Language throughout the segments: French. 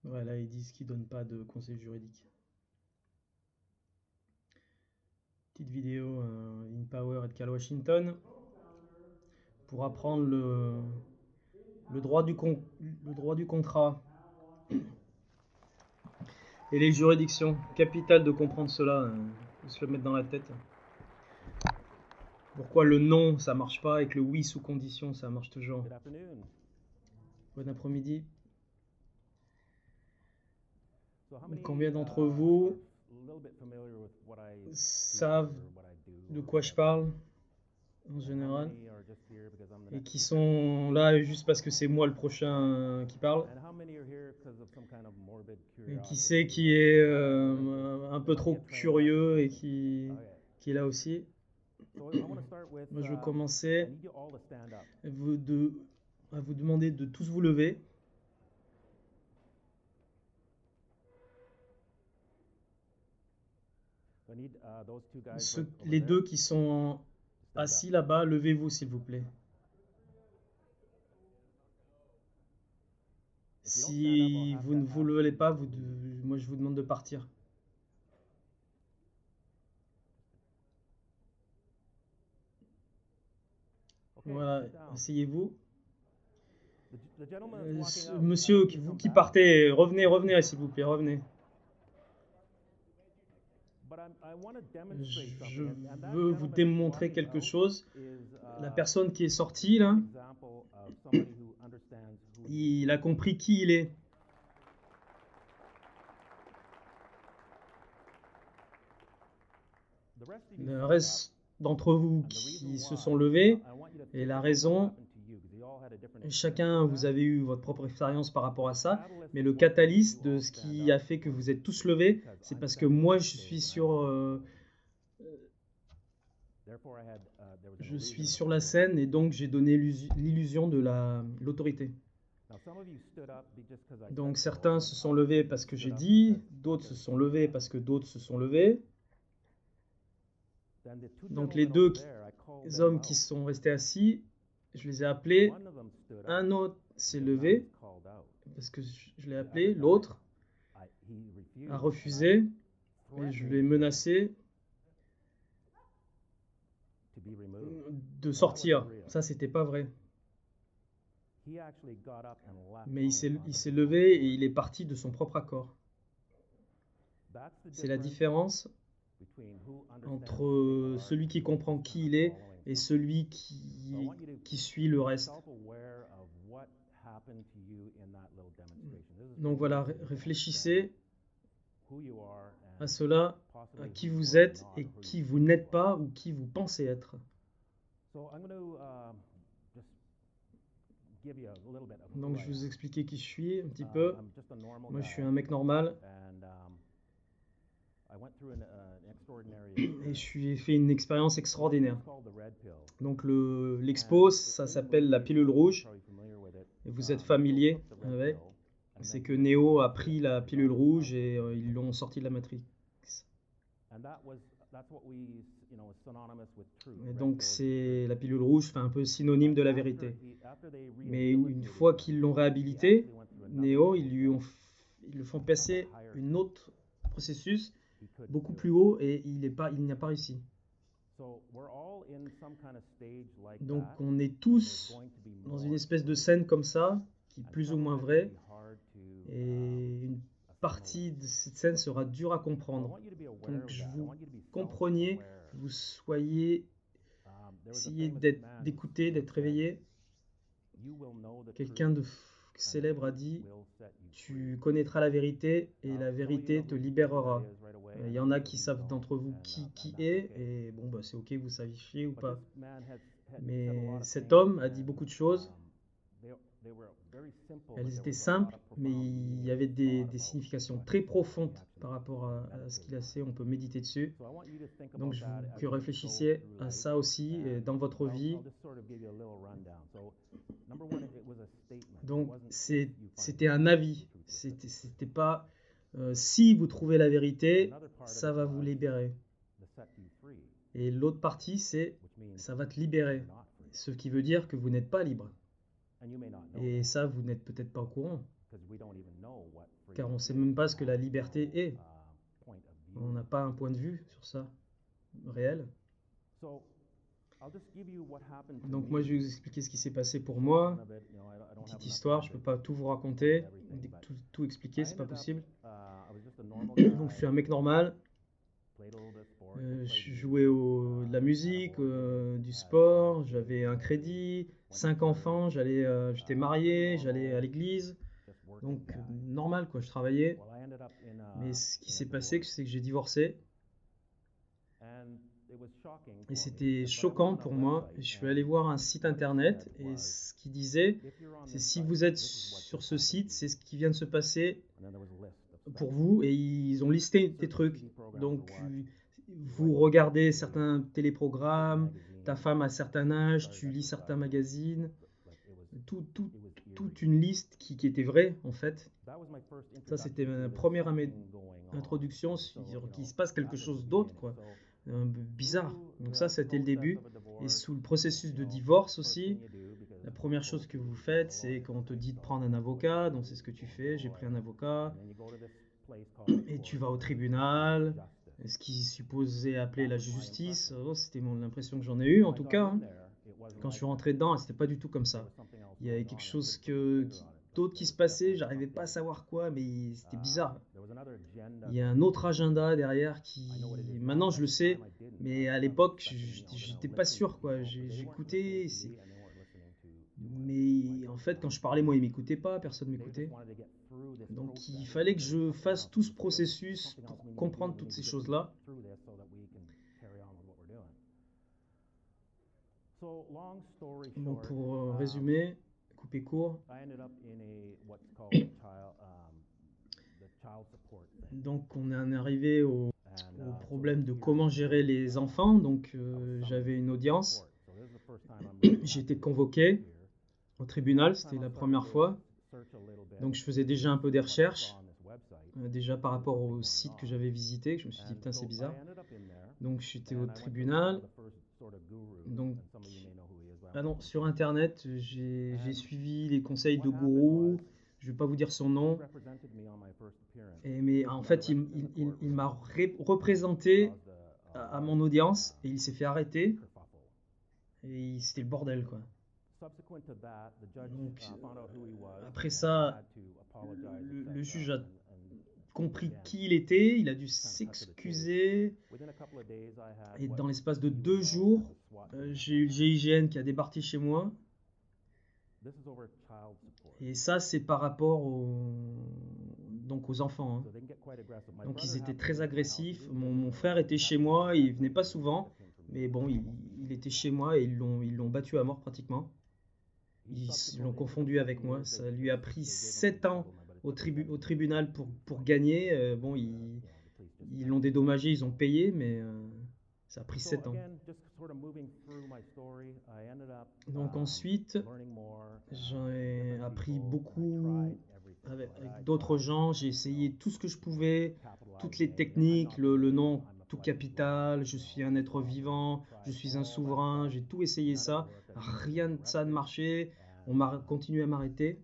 Voilà, ils disent qu'ils donnent pas de conseils juridiques. Petite vidéo In Power et de Cal Washington pour apprendre le droit du contrat et les juridictions. Capital de comprendre cela, de se le mettre dans la tête. Pourquoi le non ça marche pas et que le oui sous condition ça marche toujours. Good afternoon. Bon après-midi. So how many Combien d'entre are vous a little bit familiar with what I do savent or what I do? de or quoi je what- parle en and général how many are just here because I'm the et next qui speaker? sont là juste parce que c'est moi le prochain qui parle? And how many are here because of some kind of morbid Et qui curiosity? c'est qui Like, est there un peu might be trop a train curieux et wreck or something. Okay. qui est là aussi? So I want to start with, Moi je veux I commencer need you all to stand up. à vous demander de tous vous lever. So I need those two guys right over Les there deux qui sont to stand assis up. là-bas, levez-vous s'il vous plaît. If you don't stand up, I'll Si have vous to ne vous ask levez you pas, to leave. moi je vous demande de partir. Okay, Voilà, sit down. asseyez-vous. The gentleman is walking out. Monsieur, I need you to vous come qui back. partez, revenez s'il vous plaît, revenez. But I want to demonstrate Je something, and that veux vous gentleman who's démontrer walking quelque out chose. is La personne qui est sortie an là, example of somebody who understands who he il a compris qui il est. The rest of you Le stood up, reste d'entre vous and the reason qui se why, sont levés, I want you to et think la about what raison, happened to you, because you all had a different experience chacun with vous that. avez eu votre propre expérience par rapport à The ça, catalyst mais of le what made catalyste you de all ce stand qui a up fait que was vous êtes tous levés, because c'est I'm parce que standing moi on je stage suis and I sur, was Therefore, there was an je illusion suis of sur la authority. scène et donc j'ai donné l'illusion de l'autorité. Now, some of you stood up just because I Donc said so, certains and se sont others levés parce que j'ai stood up dit, because d'autres se others sont levés parce que d'autres se sont levés. Then the two Donc les gentlemen deux over there, I called them hommes qui out. sont restés assis, je les ai appelés. One of them stood up Un autre s'est because now levé he's called out. parce que je l'ai The appelé. other guy, L'autre he refused, a and refusé I et je threatened l'ai him menacé to be removed. de Now, that sortir. wasn't real. Ça, c'était pas vrai. He actually got up and left Mais on il his own s'est accord. levé et il est parti de son propre accord. That's the C'est la difference différence between who understands entre who they are celui qui and comprend who's qui kind il of est following et something. celui So I want you to qui suit le be reste. self-aware of what happened to you in that little demonstration. This is for Donc you voilà, so you can réfléchissez understand who you are à and cela, possibly à who qui you vous are êtes not et or who qui you vous think n'êtes you are. pas ou qui vous pensez être. So I'm going to just give you a little bit of who Donc I je vais vous am. expliquer qui je suis un petit peu. I'm just a normal Moi, guy, je suis un mec normal and I went through an extraordinary et experience. j'ai fait une expérience So this extraordinaire. thing's called the red pill. Donc l'expo, And ça in the s'appelle la movie, pilule you're rouge probably familiar with it. et vous êtes Neo familier took the red avec. pill, and C'est then que he Neo a released pris it la and got pilule him rouge out et of the ils l'ont Matrix. sorti de la Matrix. And that's what we, is synonymous with truth. Et Red donc pill is the c'est truth. la pilule rouge, fait un peu synonyme de la After vérité. after they Mais une rehabilitated fois him, qu'ils l'ont he réhabilité, actually went through another Neo, ils process le font of passer a higher une truth. autre processus He couldn't beaucoup do plus it. haut et il n'y a pas réussi. So we're all in some kind of stage like Donc that, on est and there's tous going to be dans more une espèce de to it. scène comme ça, qui est And plus ou some of moins it will vraie, be hard to et une partie assimilate. de cette scène sera dure à So I comprendre. want you to be aware Donc of je that. I vous want you to be compreniez, self-aware. que vous soyez, There was a essayez famous man d'écouter, who d'être said, réveillé. "You will know the Quelqu'un truth, de and the célèbre a truth dit, will set you free." tu connaîtras la vérité et Now, la some of you vérité know te who that libérera. is right away, Il and y en a others qui of you savent don't, d'entre vous and qui that's est, okay. et bon, bah, c'est ok, vous sachiez ou But pas. this man had said a Mais lot of cet things, homme a dit and beaucoup de choses. they were very simple, but Elles there étaient was a lot simples, of mais profound il y meaning avait thought des about significations what très he profondes actually par rapport à ce qu'il a meditated fait. On on. peut méditer dessus. So I want you to think Donc about je that veux as que we go réfléchissiez through à life, ça aussi and dans votre vie. I'll just sort of give you a little rundown. So number one, it was a statement. It Donc wasn't if you find c'était un the avis. truth will set you free. C'était pas si vous trouvez la vérité, Another part of ça it va vous was libérer. the set you free, Et l'autre partie, c'est which means ça va te libérer. you're not free, Ce qui veut dire que vous n'êtes pas libre. and you may not know Et that. ça, vous n'êtes peut-être pas au courant. car on ne sait même pas ce que la liberté est. On n'a pas un point de vue sur ça, réel. Donc moi, je vais vous expliquer ce qui s'est passé pour moi. Petite histoire, je ne peux pas tout vous raconter, tout expliquer, c'est pas possible. Donc je suis un mec normal. Je jouais de la musique, du sport, j'avais un crédit, 5 enfants, j'étais marié, j'allais à l'église. Donc normal quoi, je travaillais. Mais ce qui s'est passé, c'est que j'ai divorcé. Et c'était choquant pour moi. Je suis allé voir un site internet et ce qu'il disait, c'est si vous êtes sur ce site, c'est ce qui vient de se passer pour vous. Et ils ont listé des trucs. Donc vous regardez certains téléprogrammes, ta femme a un certain âge, tu lis certains magazines, toute une liste qui était vraie en fait. Ça c'était ma première introduction sur qu'il se passe quelque chose d'autre quoi. Bizarre. Donc ça, c'était le début. Et sous le processus de divorce aussi, la première chose que vous faites, c'est quand on te dit de prendre un avocat, donc c'est ce que tu fais, j'ai pris un avocat, et tu vas au tribunal, ce qui supposait appeler la justice. Oh, c'était l'impression que j'en ai eue en tout cas. Hein. Quand je suis rentré dedans, c'était pas du tout comme ça. Il y avait quelque chose d'autre qui se passait, j'arrivais pas à savoir quoi, mais c'était bizarre. Il y a un autre agenda derrière maintenant je le sais, mais à l'époque j'étais pas sûr quoi. J'écoutais, mais en fait quand je parlais moi ils m'écoutaient pas, personne m'écoutait. Donc il fallait que je fasse tout ce processus pour comprendre toutes ces choses-là. Donc pour résumer, couper court. Donc on est arrivé au problème de comment gérer les enfants. Donc j'avais une audience. J'ai été convoqué au tribunal, c'était la première fois. Donc je faisais déjà un peu des recherches, déjà par rapport au site que j'avais visité. Je me suis dit putain c'est bizarre. Donc j'étais au tribunal. Donc sur internet j'ai suivi les conseils de gourou. Je ne vais pas vous dire son nom. Mais en fait, il m'a représenté à mon audience et il s'est fait arrêter. Et c'était le bordel, quoi. Donc, après ça, le juge a compris qui il était. Il a dû s'excuser. Et dans l'espace de 2 jours, j'ai eu le GIGN qui a débarqué chez moi. Et ça, c'est par rapport aux enfants. Hein. Donc ils étaient très agressifs. Mon frère était chez moi, il venait pas souvent, mais bon, il était chez moi et ils l'ont battu à mort pratiquement. Ils l'ont confondu avec moi. Ça lui a pris 7 ans au tribunal pour gagner. Bon, ils l'ont dédommagé, ils ont payé, mais ça a pris 7 ans. Donc ensuite, j'ai appris beaucoup avec d'autres gens. J'ai essayé tout ce que je pouvais, toutes les techniques, le nom tout capital, je suis un être vivant, je suis un souverain. J'ai tout essayé ça. Rien de ça ne marchait. On m'a continué à m'arrêter.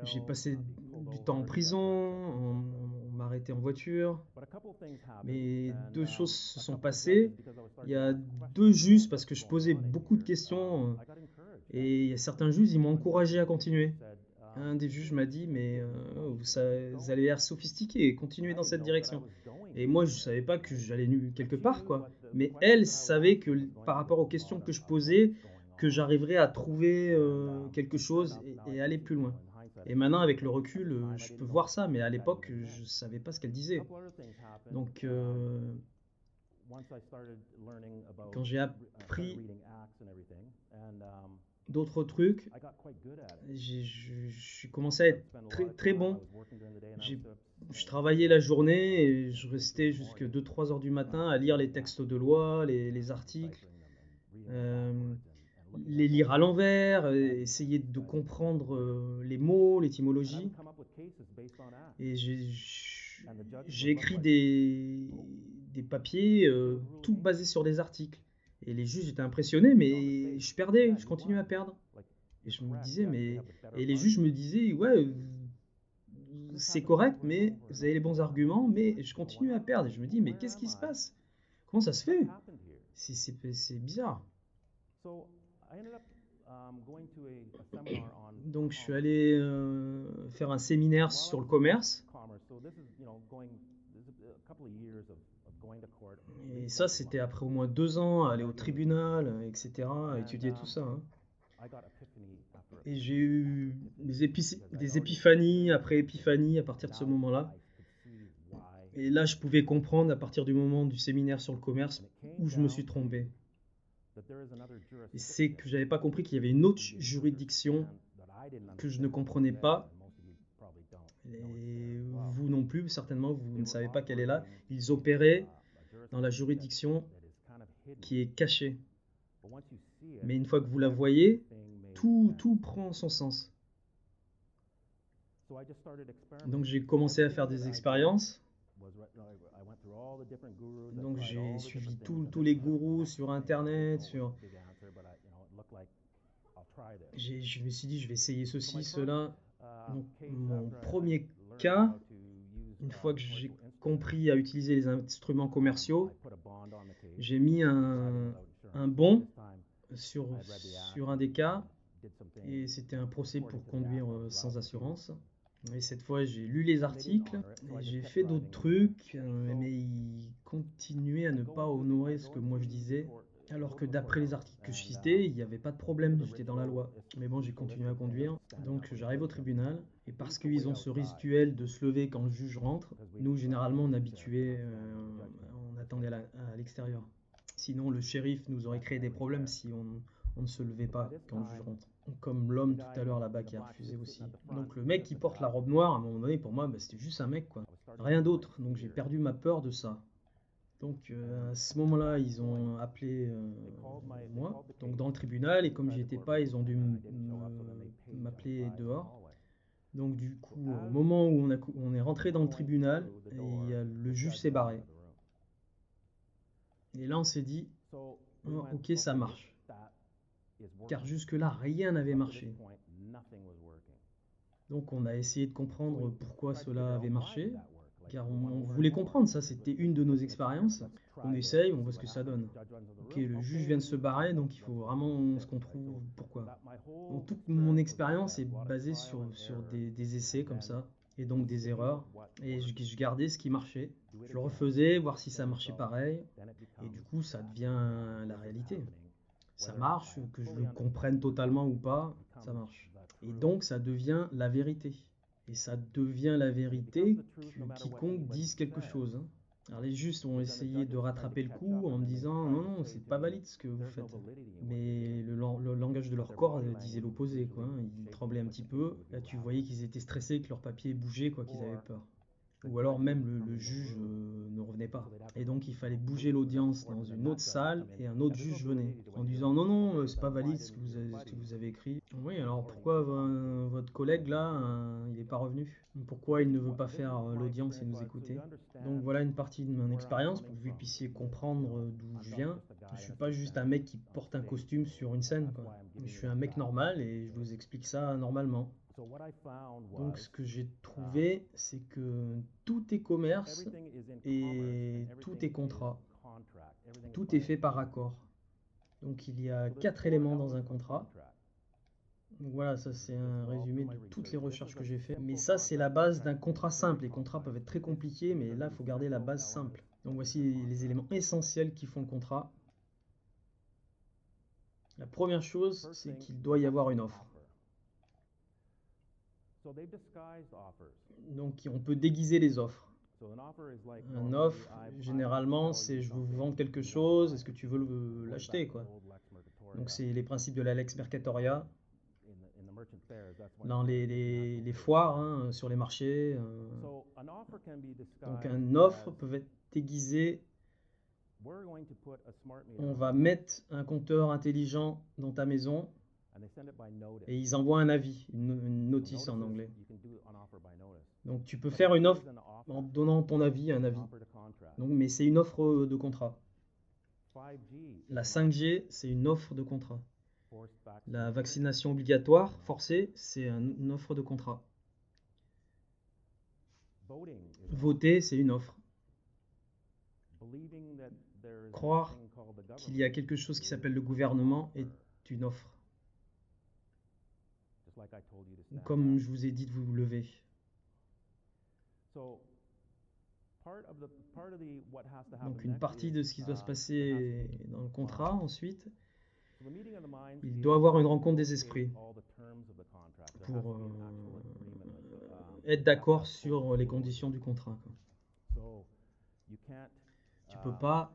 J'ai passé du temps en prison, on m'a arrêté en voiture. Mais 2 choses se sont passées. Il y a 2 juges, parce que je posais beaucoup de questions, et il y a certains juges, ils m'ont encouragé à continuer. Un des juges m'a dit, mais vous allez l'air sophistiqué, continuez dans cette direction. Et moi, je ne savais pas que j'allais quelque part, quoi. Mais elle savait que par rapport aux questions que je posais, que j'arriverais à trouver quelque chose et aller plus loin. Et maintenant, avec le recul, je peux voir ça, mais à l'époque, je ne savais pas ce qu'elle disait. Donc, quand j'ai appris d'autres trucs, j'ai commencé à être très, très bon. Je travaillais la journée et je restais jusqu'à 2-3 heures du matin à lire les textes de loi, les articles, les lire à l'envers, essayer de comprendre les mots, l'étymologie. Et j'ai écrit des papiers, tout basé sur des articles. Et les juges étaient impressionnés, mais je perdais, je continuais à perdre. Et je me disais, mais... Et les juges me disaient, ouais, c'est correct, mais vous avez les bons arguments, mais je continue à perdre. Et je me dis, mais qu'est-ce qui se passe? Comment ça se fait? C'est bizarre. Donc je suis allé faire un séminaire sur le commerce. Et ça, c'était après au moins 2 ans, à aller au tribunal, etc., à étudier tout ça, hein. Et j'ai eu des épiphanies après épiphanies à partir de ce moment-là. Et là, je pouvais comprendre à partir du moment du séminaire sur le commerce où je me suis trompé. Et c'est que j'avais pas compris qu'il y avait une autre juridiction que je ne comprenais pas. Et vous non plus, certainement, vous ne savez pas quelle est là. Ils opéraient dans la juridiction qui est cachée. Mais une fois que vous la voyez, tout prend son sens. Donc j'ai commencé à faire des expériences. Donc j'ai suivi tous les gourous sur Internet. Je me suis dit, je vais essayer ceci, cela. Donc mon premier cas, une fois que j'ai compris à utiliser les instruments commerciaux, j'ai mis un bon sur un des cas. Et c'était un procès pour conduire sans assurance. Et cette fois, j'ai lu les articles, et j'ai fait d'autres trucs, mais ils continuaient à ne pas honorer ce que moi je disais. Alors que d'après les articles que je citais, il n'y avait pas de problème, j'étais dans la loi. Mais bon, j'ai continué à conduire. Donc j'arrive au tribunal, et parce qu'ils ont ce rituel de se lever quand le juge rentre, nous généralement on habitués, on attendait à l'extérieur. Sinon le shérif nous aurait créé des problèmes si on ne se levait pas quand le juge rentre. Comme l'homme tout à l'heure là-bas qui a refusé aussi. Donc le mec qui porte la robe noire, à un moment donné, pour moi, c'était juste un mec, quoi. Rien d'autre. Donc j'ai perdu ma peur de ça. Donc à ce moment-là, ils ont appelé moi, donc dans le tribunal, et comme j'y étais pas, ils ont dû m'appeler dehors. Donc du coup, au moment où on est rentré dans le tribunal, le juge s'est barré. Et là, on s'est dit, oh, ok, ça marche. Car jusque-là, rien n'avait marché. Donc on a essayé de comprendre pourquoi cela avait marché, car on voulait comprendre, ça c'était une de nos expériences. On essaye, on voit ce que ça donne. Ok, le juge vient de se barrer, donc il faut vraiment qu'on trouve pourquoi. Donc toute mon expérience est basée sur des essais comme ça, et donc des erreurs. Et je gardais ce qui marchait, je le refaisais, voir si ça marchait pareil, et du coup ça devient la réalité. Ça marche, que je le comprenne totalement ou pas, ça marche. Et donc ça devient la vérité. Et ça devient la vérité que quiconque dise quelque chose, hein. Alors les juges ont essayé de rattraper le coup en me disant non, non, c'est pas valide ce que vous faites. Mais le langage de leur corps disait l'opposé, quoi, hein. Ils tremblaient un petit peu. Là tu voyais qu'ils étaient stressés, que leur papier bougeait, quoi, qu'ils avaient peur. Ou alors même le juge ne revenait pas. Et donc il fallait bouger l'audience dans une autre salle et un autre juge venait en disant non, non, c'est pas valide ce que vous avez écrit. Oui, alors pourquoi votre collègue là, il n'est pas revenu? Pourquoi il ne veut pas faire l'audience et nous écouter? Donc voilà une partie de mon expérience pour que vous puissiez comprendre d'où je viens. Je suis pas juste un mec qui porte un costume sur une scène, quoi. Je suis un mec normal et je vous explique ça normalement. Donc ce que j'ai trouvé, c'est que tout est commerce et tout est contrat. Tout est fait par accord. Donc il y a 4 éléments dans un contrat. Donc voilà, ça c'est un résumé de toutes les recherches que j'ai faites. Mais ça c'est la base d'un contrat simple. Les contrats peuvent être très compliqués, mais là il faut garder la base simple. Donc voici les éléments essentiels qui font le contrat. La première chose, c'est qu'il doit y avoir une offre. Donc on peut déguiser les offres. Une offre, généralement, c'est je veux vous vendre quelque chose, est-ce que tu veux l'acheter, quoi. Donc c'est les principes de la Lex Mercatoria. Dans les foires, hein, sur les marchés. Donc une offre peut être déguisée. On va mettre un compteur intelligent dans ta maison et ils envoient un avis, une notice en anglais. Donc tu peux faire une offre en donnant ton avis, un avis. Donc, mais c'est une offre de contrat. La 5G, c'est une offre de contrat. La vaccination obligatoire, forcée, c'est une offre de contrat. Voter, c'est une offre. Croire qu'il y a quelque chose qui s'appelle le gouvernement est une offre. Comme je vous ai dit de vous lever. Donc une partie de ce qui doit se passer dans le contrat ensuite, il doit avoir une rencontre des esprits pour être d'accord sur les conditions du contrat, quoi. Tu peux pas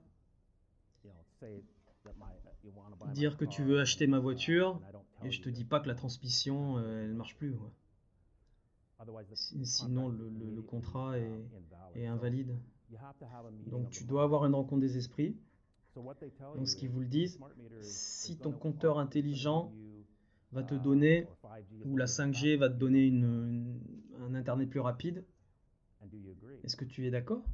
dire que tu veux acheter ma voiture et je te dis pas que la transmission elle marche plus, quoi. Sinon le contrat est invalide. Donc tu dois avoir une rencontre des esprits. Donc ce qu'ils vous le disent, si ton compteur intelligent va te donner, ou la 5G va te donner un internet plus rapide, est-ce que tu es d'accord?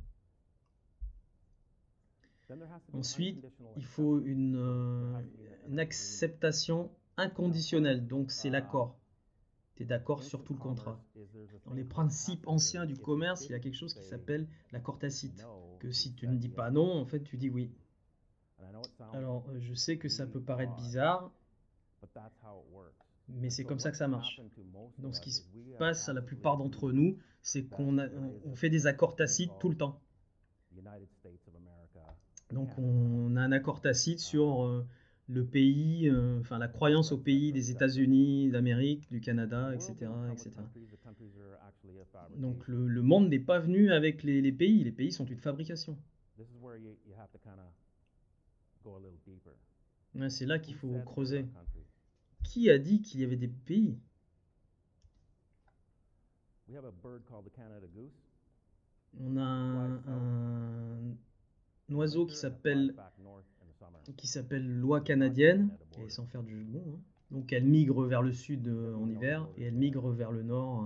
Ensuite, il faut une acceptation inconditionnelle, donc c'est l'accord. Tu es d'accord sur tout le contrat. Dans les principes anciens du commerce, il y a quelque chose qui s'appelle l'accord tacite, que si tu ne dis pas non, en fait tu dis oui. Alors, je sais que ça peut paraître bizarre, mais c'est comme ça que ça marche. Donc, ce qui se passe à la plupart d'entre nous, c'est on fait des accords tacites tout le temps. Donc, on a un accord tacite sur le pays, enfin la croyance au pays des États-Unis, d'Amérique, du Canada, etc., etc. Donc, le monde n'est pas venu avec les pays. Les pays sont une fabrication. Ouais, c'est là qu'il faut creuser. Qui a dit qu'il y avait des pays? On a un oiseau qui s'appelle l'oie canadienne, et sans faire du jeu de mots, hein. Donc elle migre vers le sud en hiver et elle migre vers le nord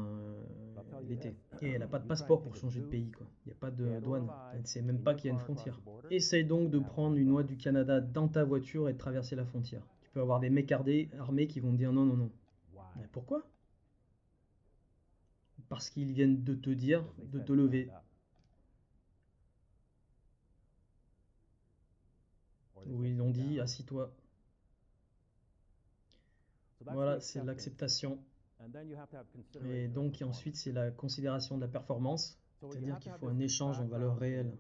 l'été. Et elle n'a pas de passeport pour changer de pays, quoi. Il n'y a pas de douane. Elle ne sait même pas qu'il y a une frontière. Essaye donc de prendre une oie du Canada dans ta voiture et de traverser la frontière. Tu peux avoir des mecs armés qui vont te dire non, non, non. Mais pourquoi? Parce qu'ils viennent de te dire de te lever. Ou ils ont dit assis-toi. Voilà, c'est l'acceptation. Et donc ensuite c'est la considération de la performance. C'est-à-dire qu'il faut un échange en valeur réelle,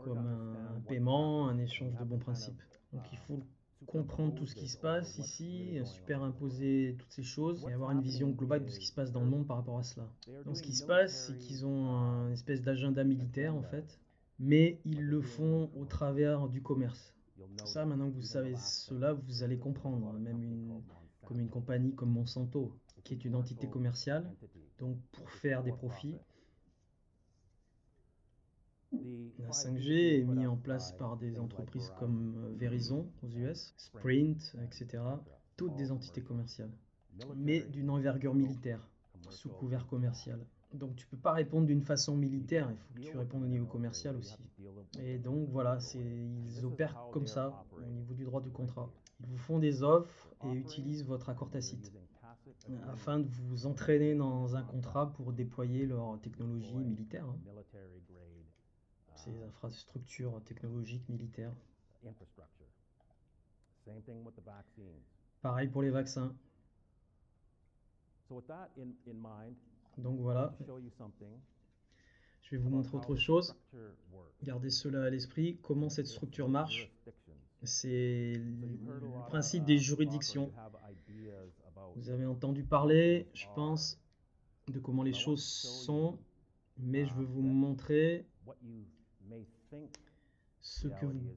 comme un paiement, un échange de bons principes. Donc il faut comprendre tout ce qui se passe ici, superimposer toutes ces choses et avoir une vision globale de ce qui se passe dans le monde par rapport à cela. Donc ce qui se passe, c'est qu'ils ont une espèce d'agenda militaire en fait, mais ils le font au travers du commerce. Ça, maintenant que vous savez cela, vous allez comprendre. Même comme une compagnie comme Monsanto, qui est une entité commerciale, donc pour faire des profits. La 5G est mise en place par des entreprises comme Verizon aux US, Sprint, etc. Toutes des entités commerciales, mais d'une envergure militaire, sous couvert commercial. Donc tu peux pas répondre d'une façon militaire, il faut que tu répondes au niveau commercial aussi. Et donc voilà, ils opèrent comme ça au niveau du droit du contrat. Ils vous font des offres et utilisent votre accord tacite afin de vous entraîner dans un contrat pour déployer leur technologie militaire, hein. Ces infrastructures technologiques militaires. Pareil pour les vaccins. Donc voilà, je vais vous montrer autre chose. Gardez cela à l'esprit, comment cette structure marche. C'est le principe des juridictions. Vous avez entendu parler, je pense, de comment les choses sont, mais je veux vous montrer ce que vous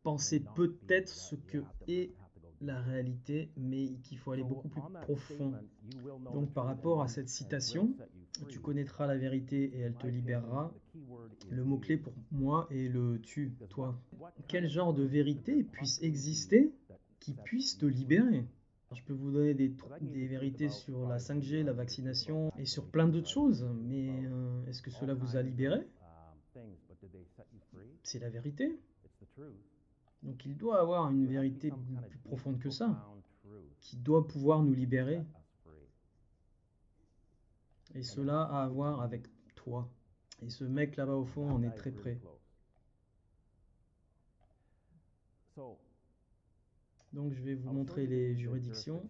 pensez peut-être ce que est la réalité, mais qu'il faut aller beaucoup plus profond. Donc par rapport à cette citation, tu connaîtras la vérité et elle te libérera. Le mot-clé pour moi est le tu, toi. Quel genre de vérité puisse exister qui puisse te libérer? Alors, je peux vous donner des vérités sur la 5G, la vaccination et sur plein d'autres choses, mais est-ce que cela vous a libéré? C'est la vérité. Donc il doit avoir une vérité plus profonde que ça. qui doit pouvoir nous libérer, et cela a à voir avec toi. Et ce mec là-bas au fond en est très près. Donc je vais vous montrer les juridictions.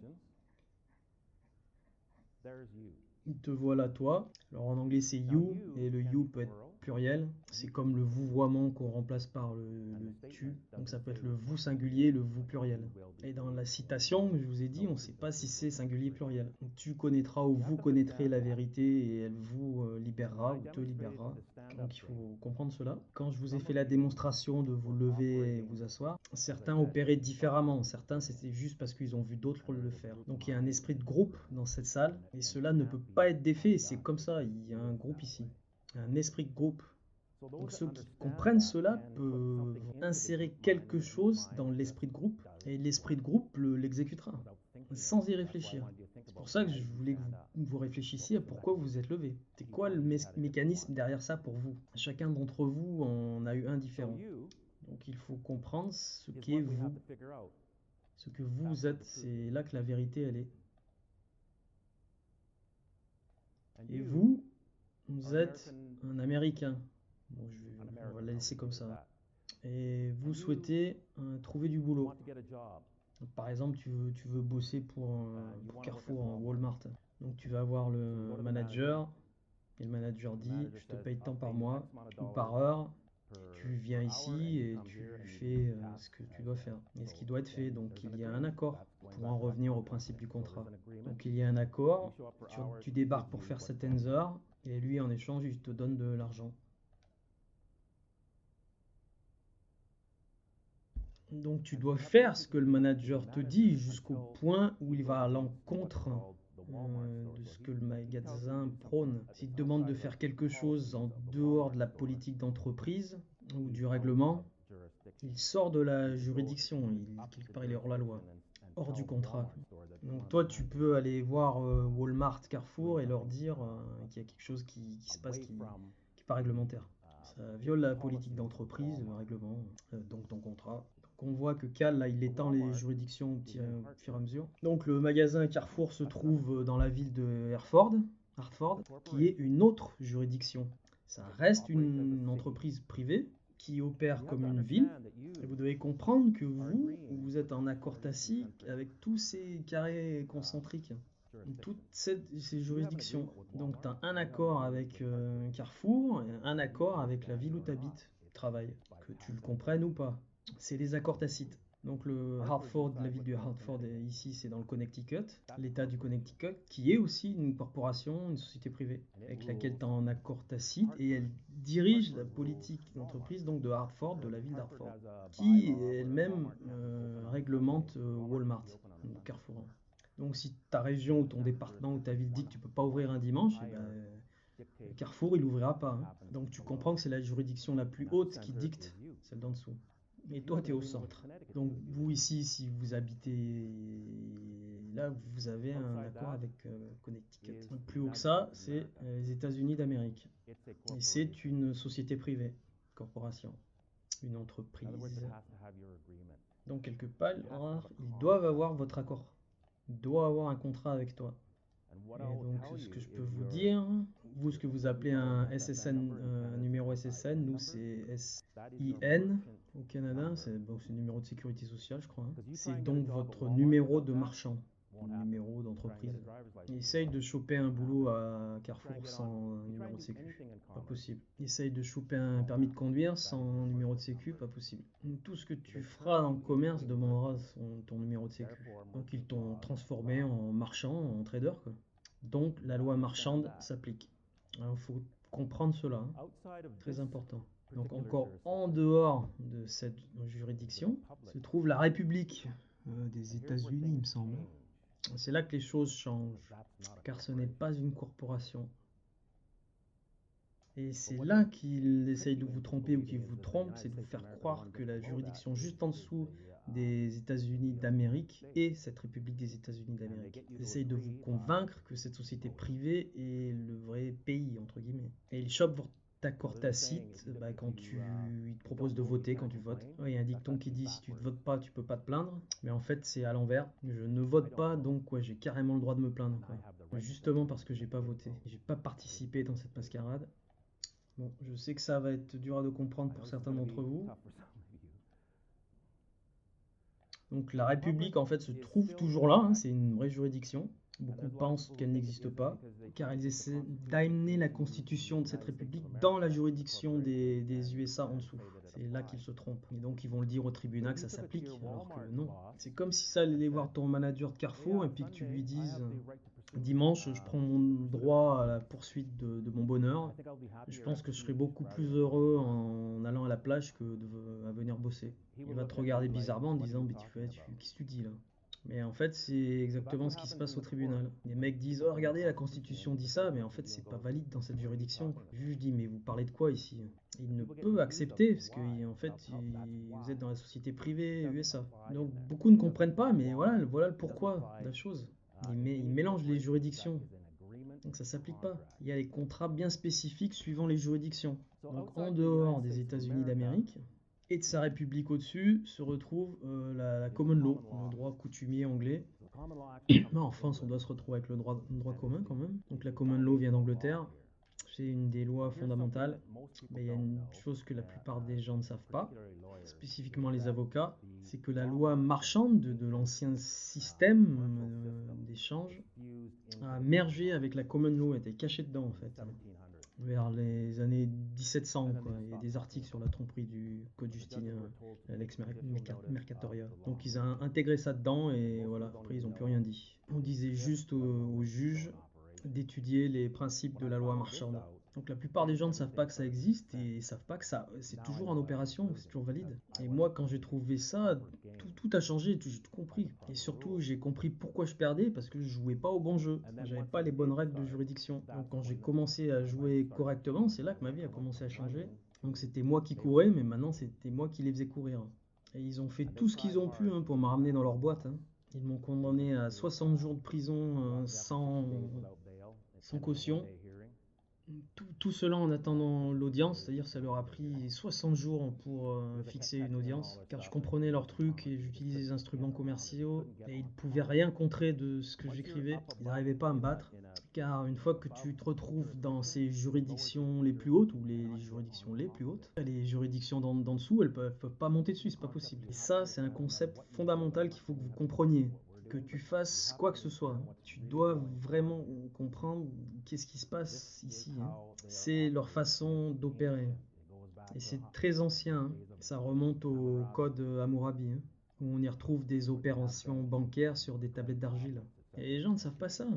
Te voilà toi. Alors en anglais c'est you, et le you peut être pluriel. C'est comme le vouvoiement qu'on remplace par le tu. Donc ça peut être le vous singulier, le vous pluriel. Et dans la citation, je vous ai dit, on ne sait pas si c'est singulier pluriel. Donc, tu connaîtras ou vous connaîtrez la vérité et elle vous libérera ou te libérera. Donc il faut comprendre cela. Quand je vous ai fait la démonstration de vous lever et vous asseoir, certains opéraient différemment. Certains c'était juste parce qu'ils ont vu d'autres le faire. Donc il y a un esprit de groupe dans cette salle et cela ne peut pas être défait. C'est comme ça, il y a un groupe ici. Un esprit de groupe. Donc ceux qui comprennent cela peuvent insérer quelque chose dans l'esprit de groupe et l'esprit de groupe l'exécutera sans y réfléchir. C'est pour ça que je voulais que vous réfléchissiez à pourquoi vous êtes levé. C'est quoi le mécanisme derrière ça pour vous? Chacun d'entre vous en a eu un différent. Donc il faut comprendre ce qu'est vous. Ce que vous êtes, c'est là que la vérité elle est. Et vous êtes un Américain. Bon, on va la laisser comme ça. Et vous souhaitez trouver du boulot. Donc, par exemple, tu veux bosser pour Carrefour en Walmart. Donc tu vas voir le manager. Et le manager dit, je te paye tant par mois ou par heure. Tu viens ici et tu fais ce que tu dois faire et ce qui doit être fait. Donc il y a un accord pour en revenir au principe du contrat. Donc il y a un accord, tu débarques pour faire certaines heures et lui en échange il te donne de l'argent. Donc tu dois faire ce que le manager te dit jusqu'au point où il va à l'encontre de ce que le magasin prône. S'il te demande de faire quelque chose en dehors de la politique d'entreprise ou du règlement, il sort de la juridiction, quelque part il est hors la loi, hors du contrat. Donc toi tu peux aller voir Walmart, Carrefour et leur dire qu'il y a quelque chose qui se passe qui n'est pas réglementaire. Ça viole la politique d'entreprise, le règlement, donc ton contrat. On voit que Cal, là, il étend les juridictions au fur et à mesure. Donc le magasin Carrefour se trouve dans la ville de Hartford, qui est une autre juridiction. Ça reste une entreprise privée qui opère comme une ville. Et vous devez comprendre que vous êtes en accord tacite avec tous ces carrés concentriques, toutes ces juridictions. Donc tu as un accord avec Carrefour et un accord avec la ville où tu habites, travailles, que tu le comprennes ou pas. C'est les accords tacites. Donc le Hartford, la ville de Hartford, ici c'est dans le Connecticut, l'État du Connecticut, qui est aussi une corporation, une société privée, avec laquelle tu es en accord tacite, et elle dirige la politique d'entreprise donc de Hartford, de la ville d'Hartford, qui elle-même réglemente Walmart, donc Carrefour. Donc si ta région ou ton département ou ta ville dit que tu peux pas ouvrir un dimanche, eh ben, Carrefour il ouvrira pas. Donc tu comprends que c'est la juridiction la plus haute qui dicte celle d'en dessous. Et toi, tu es au centre. Donc, vous ici, si vous habitez là, vous avez un accord avec Connecticut. Donc, plus haut que ça, c'est les États-Unis d'Amérique. Et c'est une société privée, corporation, une entreprise. Donc, quelque part, ils doivent avoir votre accord. Ils doivent avoir un contrat avec toi. Et donc, ce que je peux vous dire, vous, ce que vous appelez un SSN, un numéro SSN, nous, c'est SIN au Canada, c'est le numéro de sécurité sociale, je crois. C'est donc votre numéro de marchand, numéro d'entreprise. Essaye de choper un boulot à Carrefour sans numéro de sécu, pas possible. Essaye de choper un permis de conduire sans numéro de sécu, pas possible. Tout ce que tu feras dans le commerce demandera ton numéro de sécu. Donc ils t'ont transformé en marchand, en trader, quoi. Donc la loi marchande s'applique. Alors il faut comprendre cela, très important. Donc encore en dehors de cette juridiction se trouve la République des États-Unis, il me semble. C'est là que les choses changent, car ce n'est pas une corporation. Et c'est là qu'il essaye de vous tromper ou qu'il vous trompe, c'est de vous faire croire que la juridiction juste en dessous des États-Unis d'Amérique est cette République des États-Unis d'Amérique. Ils essayent de vous convaincre que cette société privée est le vrai pays, entre guillemets. Et ils chopent accord tacite, quand il te propose de voter, quand tu votes. Ouais, il y a un dicton qui dit si tu ne votes pas, tu peux pas te plaindre. Mais en fait, c'est à l'envers. Je ne vote pas, donc ouais, j'ai carrément le droit de me plaindre, quoi. Justement parce que j'ai pas voté. J'ai pas participé dans cette mascarade. Bon, je sais que ça va être dur à comprendre pour certains d'entre vous. Donc la République, en fait, se trouve toujours là, hein, c'est une vraie juridiction. Beaucoup pensent qu'elle n'existe pas, car ils essaient d'amener la constitution de cette République dans la juridiction des USA en dessous. C'est là qu'ils se trompent. Et donc ils vont le dire au tribunal que ça s'applique, alors que non. C'est comme si ça allait voir ton manager de Carrefour et puis que tu lui dises dimanche, je prends mon droit à la poursuite de mon bonheur. Je pense que je serais beaucoup plus heureux en allant à la plage que à venir bosser. Il va te regarder bizarrement en disant qu'est-ce que tu dis là? Mais en fait, c'est exactement ce qui se passe au tribunal. Les mecs disent oh regardez la Constitution dit ça, mais en fait c'est pas valide dans cette juridiction. Le juge dit mais vous parlez de quoi ici? Il ne peut accepter parce que en fait vous êtes dans la société privée USA. Donc beaucoup ne comprennent pas, mais voilà le pourquoi de la chose. Ils mélangent les juridictions. Donc ça s'applique pas. Il y a les contrats bien spécifiques suivant les juridictions. Donc en dehors des États-Unis d'Amérique et de sa république au-dessus se retrouve la common law, le droit coutumier anglais. Non, en France, on doit se retrouver avec le droit commun quand même. Donc la common law vient d'Angleterre. C'est une des lois fondamentales. Mais il y a une chose que la plupart des gens ne savent pas, spécifiquement les avocats, c'est que la loi marchande de l'ancien système d'échange a mergé avec la common law, était cachée dedans en fait, vers les années 1700. Quoi. Il y a des articles sur la tromperie du Code Justinien, Lex Mercatoria. Donc ils ont intégré ça dedans et voilà, après ils n'ont plus rien dit. On disait juste aux juges d'étudier les principes de la loi marchande. Donc la plupart des gens ne savent pas que ça existe et ne savent pas que c'est toujours en opération, c'est toujours valide. Et moi quand j'ai trouvé ça, tout a changé, j'ai tout compris. Et surtout j'ai compris pourquoi je perdais, parce que je jouais pas au bon jeu, j'avais pas les bonnes règles de juridiction. Donc quand j'ai commencé à jouer correctement, c'est là que ma vie a commencé à changer. Donc c'était moi qui courais, mais maintenant c'était moi qui les faisais courir. Et ils ont fait tout ce qu'ils ont pu pour me ramener dans leur boîte. Ils m'ont condamné à 60 jours de prison sans caution. Tout cela en attendant l'audience, c'est-à-dire ça leur a pris 60 jours pour fixer une audience, car je comprenais leurs trucs et j'utilisais des instruments commerciaux et ils ne pouvaient rien contrer de ce que j'écrivais. Ils n'arrivaient pas à me battre, car une fois que tu te retrouves dans ces juridictions les plus hautes, ou les juridictions les plus hautes, les juridictions d'en dessous, elles ne peuvent pas monter dessus, c'est pas possible. Et ça, c'est un concept fondamental qu'il faut que vous compreniez. Que tu fasses quoi que ce soit, tu dois vraiment comprendre qu'est-ce qui se passe ici. C'est leur façon d'opérer. Et c'est très ancien, ça remonte au code Hammurabi, où on y retrouve des opérations bancaires sur des tablettes d'argile. Et les gens ne savent pas ça.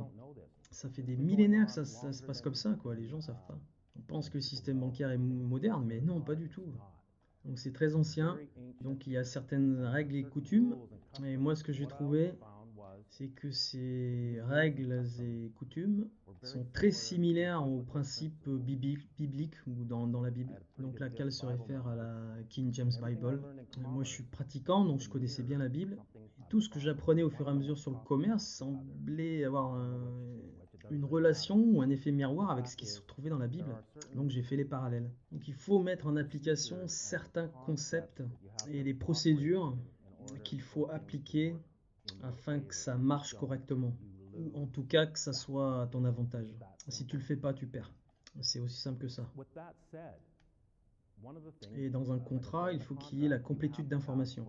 Ça fait des millénaires que ça se passe comme ça, quoi. Les gens ne savent pas. On pense que le système bancaire est moderne, mais non, pas du tout. Donc c'est très ancien, donc il y a certaines règles et coutumes. Et moi, ce que j'ai trouvé, c'est que ces règles et coutumes sont très similaires aux principes bibliques ou dans la Bible. Donc laquelle se réfère à la King James Bible. Moi je suis pratiquant, donc je connaissais bien la Bible. Et tout ce que j'apprenais au fur et à mesure sur le commerce semblait avoir une relation ou un effet miroir avec ce qui se trouvait dans la Bible. Donc j'ai fait les parallèles. Donc il faut mettre en application certains concepts et les procédures qu'il faut appliquer afin que ça marche correctement, ou en tout cas que ça soit à ton avantage. Si tu le fais pas, tu perds. C'est aussi simple que ça. Et dans un contrat, il faut qu'il y ait la complétude d'informations.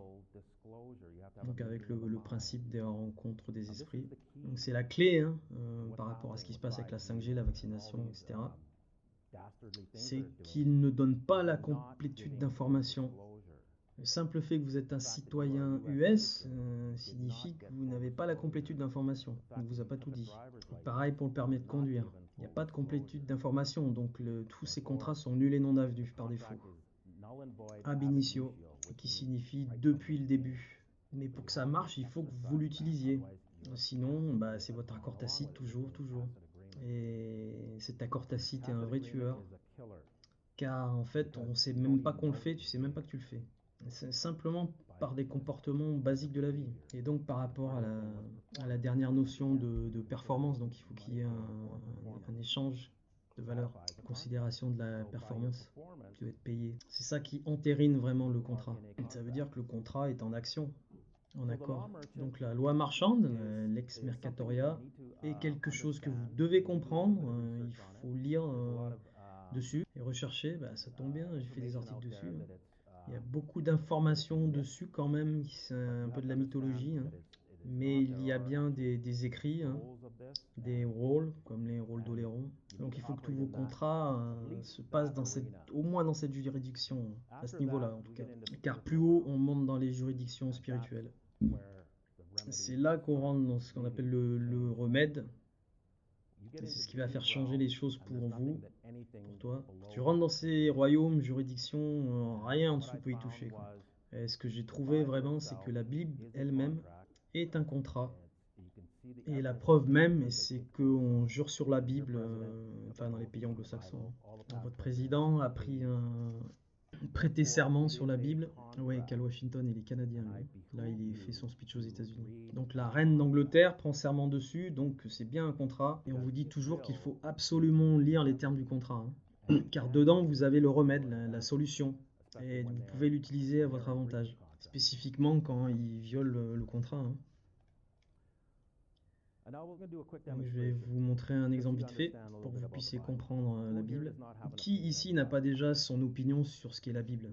Donc avec le principe des rencontres des esprits. Donc c'est la clé par rapport à ce qui se passe avec la 5G, la vaccination, etc. C'est qu'il ne donne pas la complétude d'informations. Le simple fait que vous êtes un citoyen US signifie que vous n'avez pas la complétude d'information. On ne vous a pas tout dit. Pareil pour le permis de conduire. Il n'y a pas de complétude d'information, donc tous ces contrats sont nuls et non avenus par défaut. Ab initio, qui signifie depuis le début. Mais pour que ça marche, il faut que vous l'utilisiez. Sinon, c'est votre accord tacite, toujours. Et cet accord tacite est un vrai tueur. Car en fait, on ne sait même pas qu'on le fait, tu sais même pas que tu le fais. C'est simplement par des comportements basiques de la vie. Et donc par rapport à la dernière notion de performance, donc il faut qu'il y ait un échange de valeur, en considération de la performance. Tu dois être payé. C'est ça qui entérine vraiment le contrat. Ça veut dire que le contrat est en action, en accord. Donc la loi marchande, l'ex mercatoria, est quelque chose que vous devez comprendre. Il faut lire dessus et rechercher. Bah, ça tombe bien, j'ai fait des articles dessus. Il y a beaucoup d'informations dessus quand même, c'est un peu de la mythologie, hein. Mais il y a bien des écrits, hein, des rôles, comme les rôles d'Oléron. Donc il faut que tous vos contrats se passent au moins dans cette juridiction, à ce niveau-là en tout cas. Car plus haut on monte dans les juridictions spirituelles. C'est là qu'on rentre dans ce qu'on appelle le remède. Et c'est ce qui va faire changer les choses pour vous, pour toi. Tu rentres dans ces royaumes, juridictions, rien en dessous peut y toucher, quoi. Et ce que j'ai trouvé vraiment, c'est que la Bible elle-même est un contrat. Et la preuve même, c'est qu'on jure sur la Bible, enfin dans les pays anglo-saxons. Donc, votre président a prêté serment sur la Bible. Ouais, Cal Washington, il est canadien, lui. Là, il fait son speech aux États-Unis. Donc la reine d'Angleterre prend serment dessus, donc c'est bien un contrat. Et on vous dit toujours qu'il faut absolument lire les termes du contrat, hein. Car dedans, vous avez le remède, la solution. Et vous pouvez l'utiliser à votre avantage. Spécifiquement quand il viole le contrat, hein. Donc, je vais vous montrer un exemple vite fait pour que vous puissiez comprendre la Bible. Qui ici n'a pas déjà son opinion sur ce qu'est la Bible?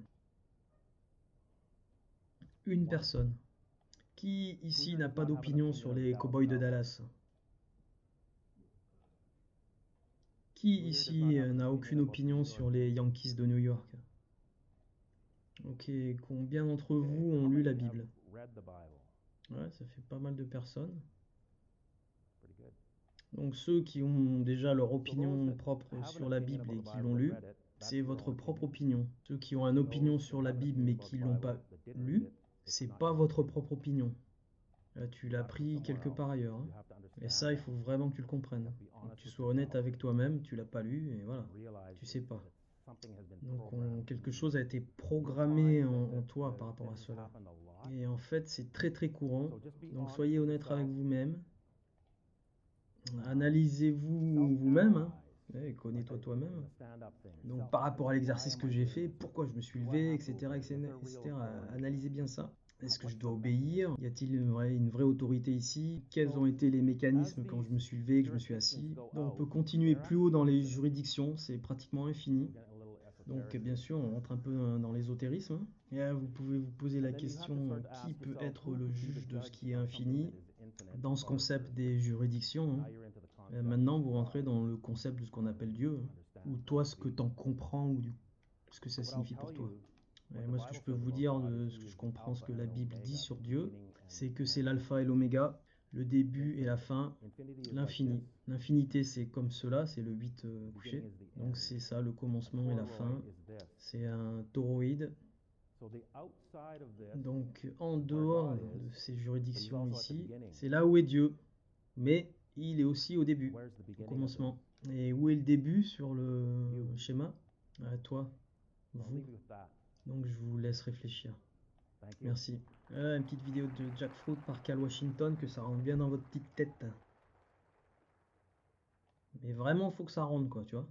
Une personne. Qui ici n'a pas d'opinion sur les Cowboys de Dallas? Qui ici n'a aucune opinion sur les Yankees de New York? Ok, combien d'entre vous ont lu la Bible? Ouais, ça fait pas mal de personnes. Donc ceux qui ont déjà leur opinion propre sur la Bible et qui l'ont lu, c'est votre propre opinion. Ceux qui ont une opinion sur la Bible mais qui l'ont pas lu, c'est pas votre propre opinion. Là, tu l'as pris quelque part ailleurs, hein. Et ça, il faut vraiment que tu le comprennes. Donc, que tu sois honnête avec toi-même, tu l'as pas lu et voilà, tu sais pas. Donc quelque chose a été programmé en toi par rapport à cela. Et en fait, c'est très très courant. Donc soyez honnête avec vous-même. Analysez-vous vous-même, hein. Ouais, connais-toi toi-même. Donc par rapport à l'exercice que j'ai fait, pourquoi je me suis levé, etc., etc. Analysez bien ça. Est-ce que je dois obéir? Y a-t-il une vraie autorité ici? Quels ont été les mécanismes quand je me suis levé, que je me suis assis? Donc on peut continuer plus haut dans les juridictions, c'est pratiquement infini. Donc bien sûr, on rentre un peu dans l'ésotérisme, hein. Et là, vous pouvez vous poser la question, qui peut être le juge de ce qui est infini dans ce concept des juridictions, hein. Et maintenant, vous rentrez dans le concept de ce qu'on appelle Dieu, hein, ou toi, ce que tu en comprends, ou ce que ça signifie pour toi. Et moi, ce que je peux vous dire, de ce que je comprends, ce que la Bible dit sur Dieu, c'est que c'est l'alpha et l'oméga, le début et la fin, l'infini. L'infinité, c'est comme cela, c'est le 8 couché. Donc c'est ça, le commencement et la fin. C'est un toroïde. Donc en dehors de ces juridictions ici, c'est là où est Dieu. Mais il est aussi au début, au commencement. Et où est le début sur le schéma? Toi, vous. Donc je vous laisse réfléchir. Merci. Une petite vidéo de Jackfruit par Cal Washington, que ça rentre bien dans votre petite tête. Mais vraiment, faut que ça rentre, quoi, tu vois.